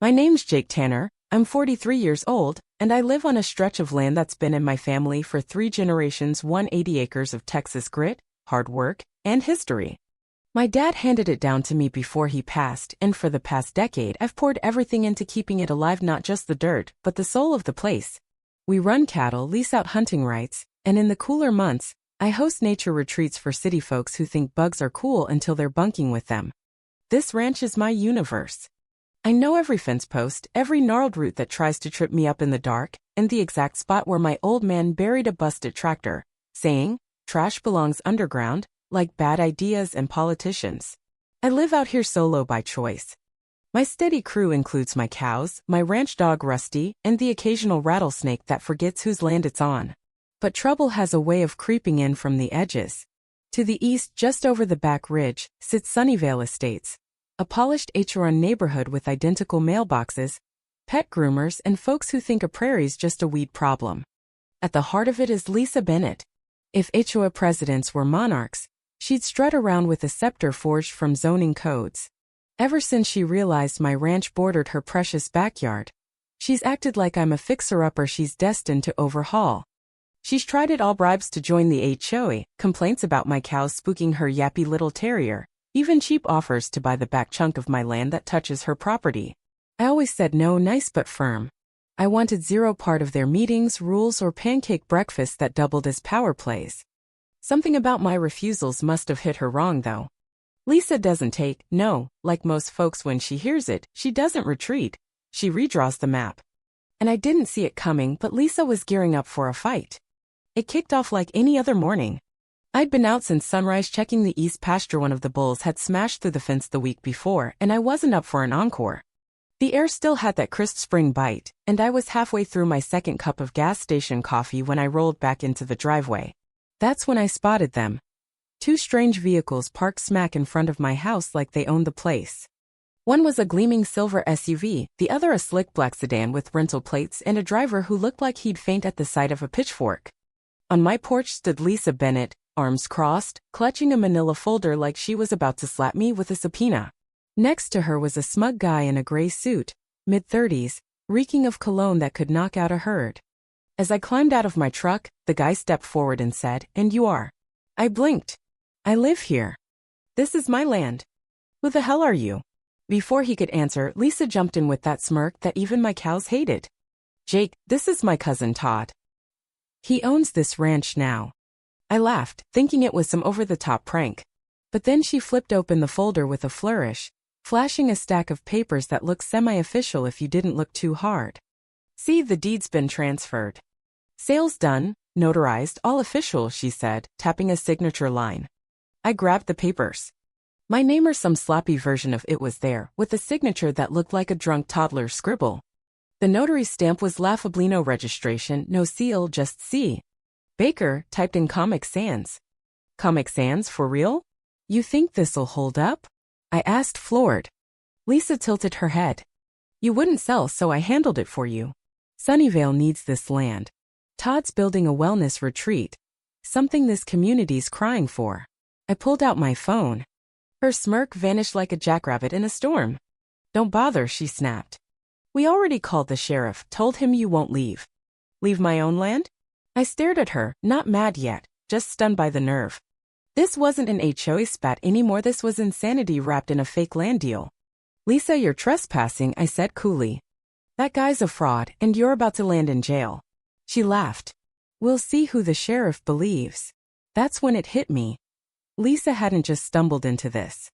My name's Jake Tanner, I'm 43 years old, and I live on a stretch of land that's been in my family for 3 generations, 180 acres of Texas grit, hard work, and history. My dad handed it down to me before he passed, and for the past decade I've poured everything into keeping it alive, not just the dirt, but the soul of the place. We run cattle, lease out hunting rights, and in the cooler months, I host nature retreats for city folks who think bugs are cool until they're bunking with them. This ranch is my universe. I know every fence post, every gnarled root that tries to trip me up in the dark, and the exact spot where my old man buried a busted tractor, saying, "Trash belongs underground," like bad ideas and politicians. I live out here solo by choice. My steady crew includes my cows, my ranch dog Rusty, and the occasional rattlesnake that forgets whose land it's on. But trouble has a way of creeping in from the edges. To the east, just over the back ridge, sits Sunnyvale Estates, a polished HOA neighborhood with identical mailboxes, pet groomers, and folks who think a prairie's just a weed problem. At the heart of it is Lisa Bennett. If HOA presidents were monarchs, she'd strut around with a scepter forged from zoning codes. Ever since she realized my ranch bordered her precious backyard, she's acted like I'm a fixer-upper she's destined to overhaul. She's tried it all: bribes to join the HOA, complaints about my cows spooking her yappy little terrier, even cheap offers to buy the back chunk of my land that touches her property. I always said no, nice but firm. I wanted zero part of their meetings, rules, or pancake breakfasts that doubled as power plays. Something about my refusals must have hit her wrong, though. Lisa doesn't take no, like most folks. When she hears it, she doesn't retreat. She redraws the map. And I didn't see it coming, but Lisa was gearing up for a fight. It kicked off like any other morning. I'd been out since sunrise checking the east pasture. One of the bulls had smashed through the fence the week before, and I wasn't up for an encore. The air still had that crisp spring bite, and I was halfway through my second cup of gas station coffee when I rolled back into the driveway. That's when I spotted them. 2 strange vehicles parked smack in front of my house like they owned the place. One was a gleaming silver SUV, the other a slick black sedan with rental plates and a driver who looked like he'd faint at the sight of a pitchfork. On my porch stood Lisa Bennett, arms crossed, clutching a manila folder like she was about to slap me with a subpoena. Next to her was a smug guy in a gray suit, mid-30s, reeking of cologne that could knock out a herd. As I climbed out of my truck, the guy stepped forward and said, "And you are?" I blinked. "I live here. This is my land. Who the hell are you?" Before he could answer, Lisa jumped in with that smirk that even my cows hated. "Jake, this is my cousin Todd. He owns this ranch now." I laughed, thinking it was some over-the-top prank. But then she flipped open the folder with a flourish, flashing a stack of papers that looked semi-official if you didn't look too hard. "See, the deed's been transferred. Sales done, notarized, all official," she said, tapping a signature line. I grabbed the papers. My name or some sloppy version of it was there, with a signature that looked like a drunk toddler's scribble. The notary's stamp was laughably no registration, no seal, just C. Baker, typed in Comic Sans. Comic Sans, for real? You think this'll hold up? I asked, floored. Lisa tilted her head. You wouldn't sell, so I handled it for you. Sunnyvale needs this land. Todd's building a wellness retreat. Something this community's crying for. I pulled out my phone. Her smirk vanished like a jackrabbit in a storm. Don't bother, she snapped. We already called the sheriff, told him you won't leave. Leave my own land? I stared at her, not mad yet, just stunned by the nerve. This wasn't an HOA spat anymore, this was insanity wrapped in a fake land deal. Lisa, you're trespassing, I said coolly. That guy's a fraud, and you're about to land in jail. She laughed. We'll see who the sheriff believes. That's when it hit me. Lisa hadn't just stumbled into this.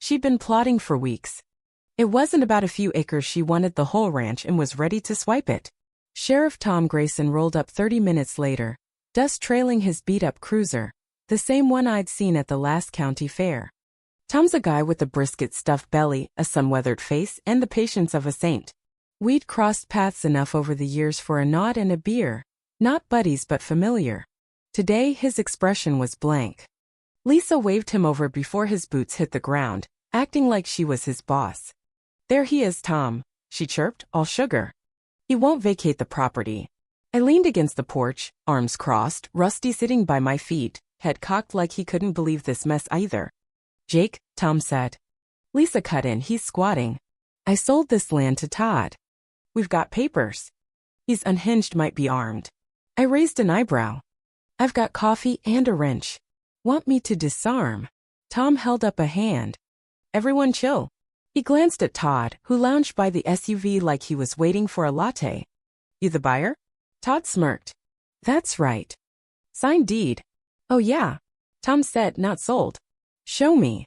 She'd been plotting for weeks. It wasn't about a few acres, she wanted the whole ranch and was ready to swipe it. Sheriff Tom Grayson rolled up 30 minutes later, dust trailing his beat-up cruiser, the same one I'd seen at the last county fair. Tom's a guy with a brisket-stuffed belly, a sun-weathered face, and the patience of a saint. We'd crossed paths enough over the years for a nod and a beer, not buddies but familiar. Today his expression was blank. Lisa waved him over before his boots hit the ground, acting like she was his boss. There he is, Tom, she chirped, all sugar. He won't vacate the property. I leaned against the porch, arms crossed, Rusty sitting by my feet, head cocked like he couldn't believe this mess either. Jake, Tom said. Lisa cut in, he's squatting. I sold this land to Todd. We've got papers. He's unhinged, might be armed. I raised an eyebrow. I've got coffee and a wrench. Want me to disarm? Tom held up a hand. Everyone chill. He glanced at Todd, who lounged by the SUV like he was waiting for a latte. You the buyer? Todd smirked. That's right. Signed deed. Oh yeah. Tom said, not sold. Show me.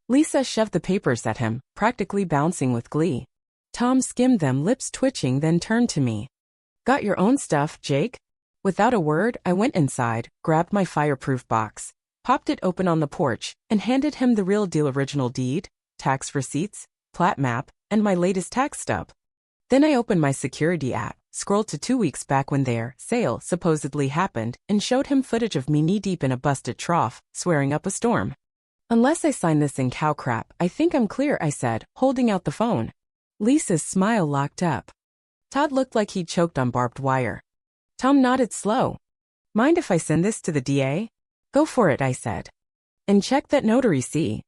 Lisa shoved the papers at him, practically bouncing with glee. Tom skimmed them, lips twitching, then turned to me. Got your own stuff, Jake? Without a word, I went inside, grabbed my fireproof box, popped it open on the porch, and handed him the real deal original deed, tax receipts, plat map, and my latest tax stub. Then I opened my security app, scrolled to 2 weeks back when their sale supposedly happened, and showed him footage of me knee-deep in a busted trough, swearing up a storm. Unless I sign this in cow crap, I think I'm clear, I said, holding out the phone. Lisa's smile locked up. Todd looked like he'd choked on barbed wire. Tom nodded slow. Mind if I send this to the DA? Go for it, I said. And check that notary see.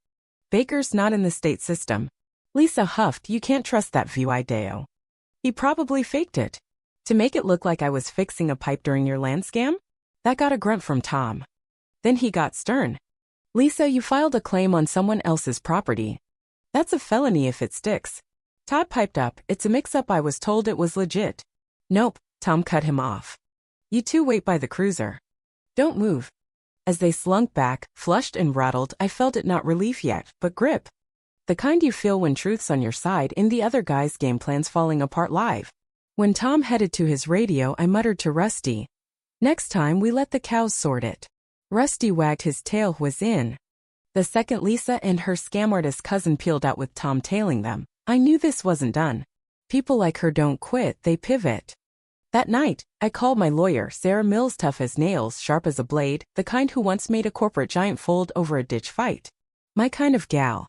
Baker's not in the state system. Lisa huffed, you can't trust that video. He probably faked it. To make it look like I was fixing a pipe during your land scam? That got a grunt from Tom. Then he got stern. Lisa, you filed a claim on someone else's property. That's a felony if it sticks. Todd piped up, it's a mix-up, I was told it was legit. Nope, Tom cut him off. You two wait by the cruiser. Don't move. As they slunk back, flushed and rattled, I felt it, not relief yet, but grip. The kind you feel when truth's on your side and the other guy's game plan's falling apart live. When Tom headed to his radio, I muttered to Rusty. Next time we let the cows sort it. Rusty wagged his tail, was in. The second Lisa and her scam artist cousin peeled out with Tom tailing them, I knew this wasn't done. People like her don't quit, they pivot. That night, I called my lawyer, Sarah Mills, tough as nails, sharp as a blade, the kind who once made a corporate giant fold over a ditch fight. My kind of gal.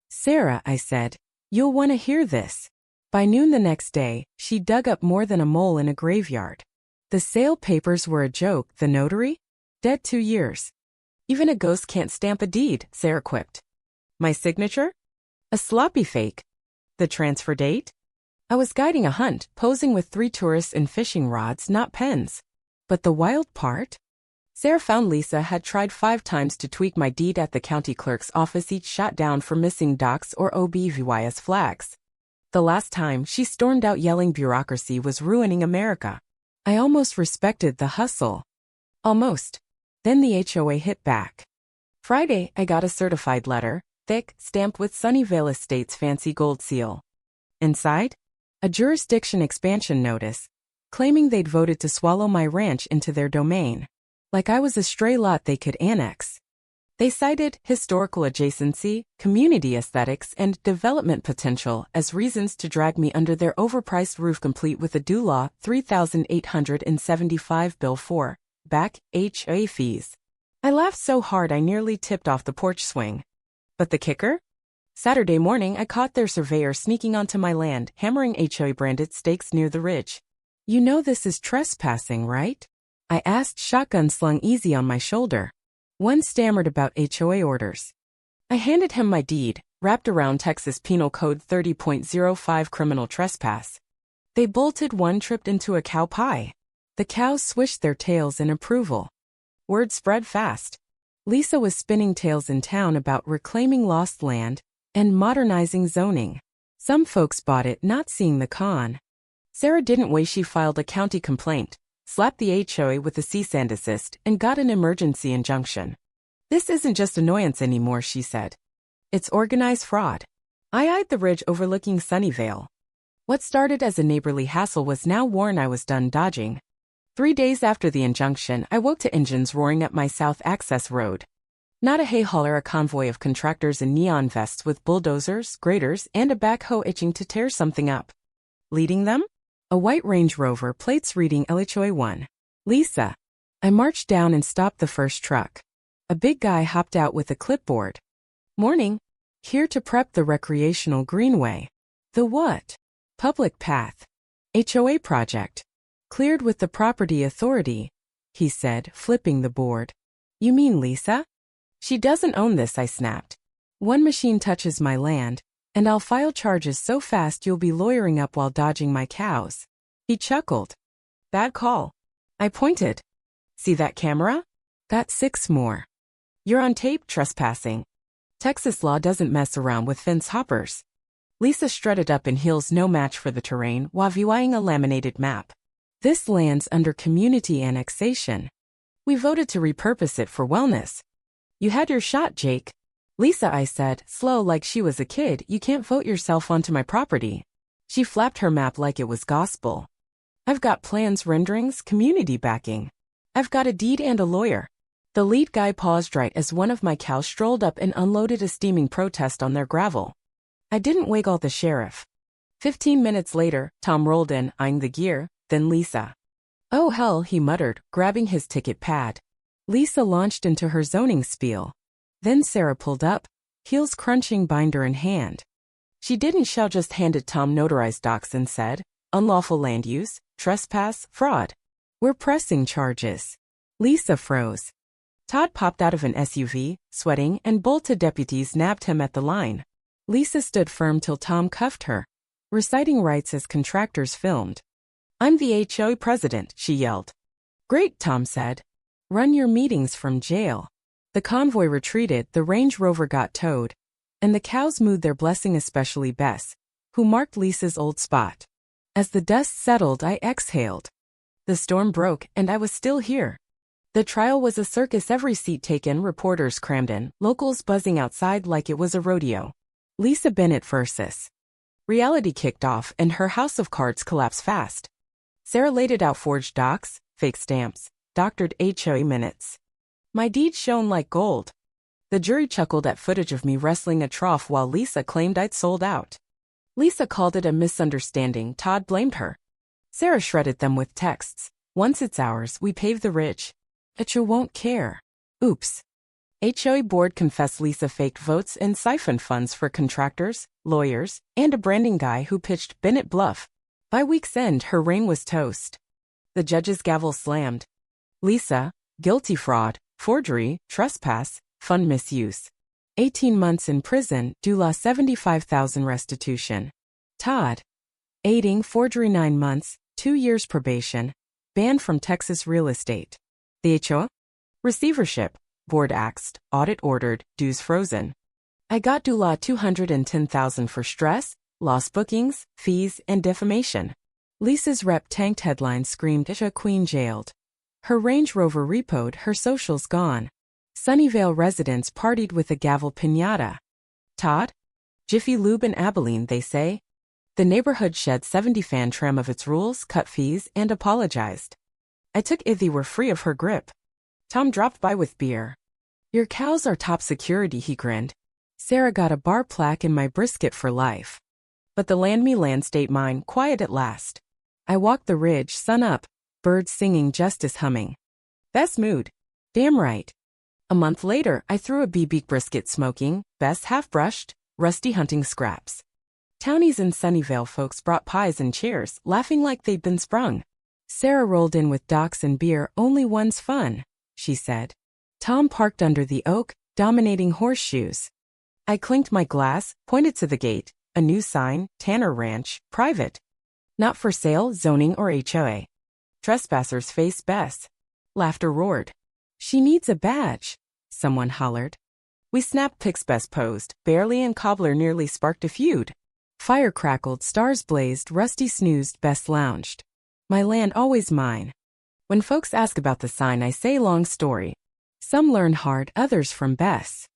Sarah, I said, you'll want to hear this. By noon the next day, she dug up more than a mole in a graveyard. The sale papers were a joke, the notary? Dead 2 years. Even a ghost can't stamp a deed, Sarah quipped. My signature? A sloppy fake. The transfer date? I was guiding a hunt, posing with 3 tourists and fishing rods, not pens. But the wild part? Sarah found Lisa had tried 5 times to tweak my deed at the county clerk's office, each shot down for missing docs or OBVYS flags. The last time, she stormed out yelling bureaucracy was ruining America. I almost respected the hustle. Almost. Then the HOA hit back. Friday, I got a certified letter, thick, stamped with Sunnyvale Estates' fancy gold seal. Inside? A jurisdiction expansion notice, claiming they'd voted to swallow my ranch into their domain. Like I was a stray lot they could annex. They cited historical adjacency, community aesthetics, and development potential as reasons to drag me under their overpriced roof, complete with a due law $3,875 bill for back HOA fees. I laughed so hard I nearly tipped off the porch swing. But the kicker? Saturday morning, I caught their surveyor sneaking onto my land, hammering HOA-branded stakes near the ridge. You know this is trespassing, right? I asked, shotgun slung easy on my shoulder. One stammered about HOA orders. I handed him my deed, wrapped around Texas Penal Code 30.05 criminal trespass. They bolted, one tripped into a cow pie. The cows swished their tails in approval. Word spread fast. Lisa was spinning tales in town about reclaiming lost land and modernizing zoning. Some folks bought it, not seeing the con. Sarah didn't wait, she filed a county complaint, slapped the HOA with a cease and desist, and got an emergency injunction. This isn't just annoyance anymore, she said. It's organized fraud. I eyed the ridge overlooking Sunnyvale. What started as a neighborly hassle was now worn, I was done dodging. 3 days after the injunction, I woke to engines roaring up my south access road. Not a hay hauler, a convoy of contractors in neon vests with bulldozers, graders, and a backhoe itching to tear something up. Leading them? A white Range Rover, plates reading LHOA 1. Lisa. I marched down and stopped the first truck. A big guy hopped out with a clipboard. Morning. Here to prep the recreational greenway. The what? Public path. HOA project. Cleared with the property authority, he said, flipping the board. You mean Lisa? She doesn't own this, I snapped. One machine touches my land, And I'll file charges so fast you'll be lawyering up while dodging my cows. He chuckled. Bad call. I pointed. See that camera? Got 6 more. You're on tape trespassing. Texas law doesn't mess around with fence hoppers. Lisa strutted up in heels no match for the terrain while viewing a laminated map. This land's under community annexation. We voted to repurpose it for wellness. You had your shot, Jake. Lisa, I said, slow like she was a kid, you can't vote yourself onto my property. She flapped her map like it was gospel. I've got plans, renderings, community backing. I've got a deed and a lawyer. The lead guy paused right as one of my cows strolled up and unloaded a steaming protest on their gravel. I didn't wiggle the sheriff. 15 minutes later, Tom rolled in, eyeing the gear, then Lisa. Oh hell, he muttered, grabbing his ticket pad. Lisa launched into her zoning spiel. Then Sarah pulled up, heels crunching, binder in hand. She didn't shout, just handed Tom notarized docs and said, unlawful land use, trespass, fraud. We're pressing charges. Lisa froze. Todd popped out of an SUV, sweating, and bolted deputies nabbed him at the line. Lisa stood firm till Tom cuffed her, reciting rights as contractors filmed. I'm the HOA president, she yelled. Great, Tom said. Run your meetings from jail. The convoy retreated, the Range Rover got towed, and the cows mooed their blessing, especially Bess, who marked Lisa's old spot. As the dust settled, I exhaled. The storm broke, and I was still here. The trial was a circus, every seat taken, reporters crammed in, locals buzzing outside like it was a rodeo. Lisa Bennett versus. Reality kicked off, and her house of cards collapsed fast. Sarah laid it out, forged docs, fake stamps, doctored HOA minutes. My deed shone like gold. The jury chuckled at footage of me wrestling a trough while Lisa claimed I'd sold out. Lisa called it a misunderstanding, Todd blamed her. Sarah shredded them with texts. Once it's ours, we pave the ridge. HOA won't care. Oops. HOA board confessed Lisa faked votes and siphoned funds for contractors, lawyers, and a branding guy who pitched Bennett bluff. By week's end, her reign was toast. The judge's gavel slammed. Lisa, guilty fraud, forgery, trespass, fund misuse. 18 months in prison, Dula $75,000 restitution. Todd, aiding forgery 9 months, 2 years probation, banned from Texas real estate. The HOA? Receivership, board axed, audit ordered, dues frozen. I got Dula $210,000 for stress, lost bookings, fees, and defamation. Lisa's rep tanked headlines, screamed HOA queen jailed. Her Range Rover repoed, her socials gone. Sunnyvale residents partied with a gavel piñata. Todd? Jiffy Lube and Abilene, they say. The neighborhood shed 70 fan tram of its rules, cut fees, and apologized. I took Ithy were free of her grip. Tom dropped by with beer. Your cows are top security, he grinned. Sarah got a bar plaque in my brisket for life. But the land me land state mine, quiet at last. I walked the ridge, sun up, birds singing, justice humming. Best mood. Damn right. A month later, I threw a BB brisket smoking, Bess half-brushed, rusty hunting scraps. Townies and Sunnyvale folks brought pies and chairs, laughing like they'd been sprung. Sarah rolled in with docs and beer, only one's fun, she said. Tom parked under the oak, dominating horseshoes. I clinked my glass, pointed to the gate, a new sign, Tanner Ranch, private. Not for sale, zoning or HOA. Trespassers face Bess. Laughter roared. She needs a badge, someone hollered. We snapped pics, Bess posed, barely, and Cobbler nearly sparked a feud. Fire crackled, stars blazed, Rusty snoozed, Bess lounged. My land always mine. When folks ask about the sign, I say long story. Some learn hard, others from Bess.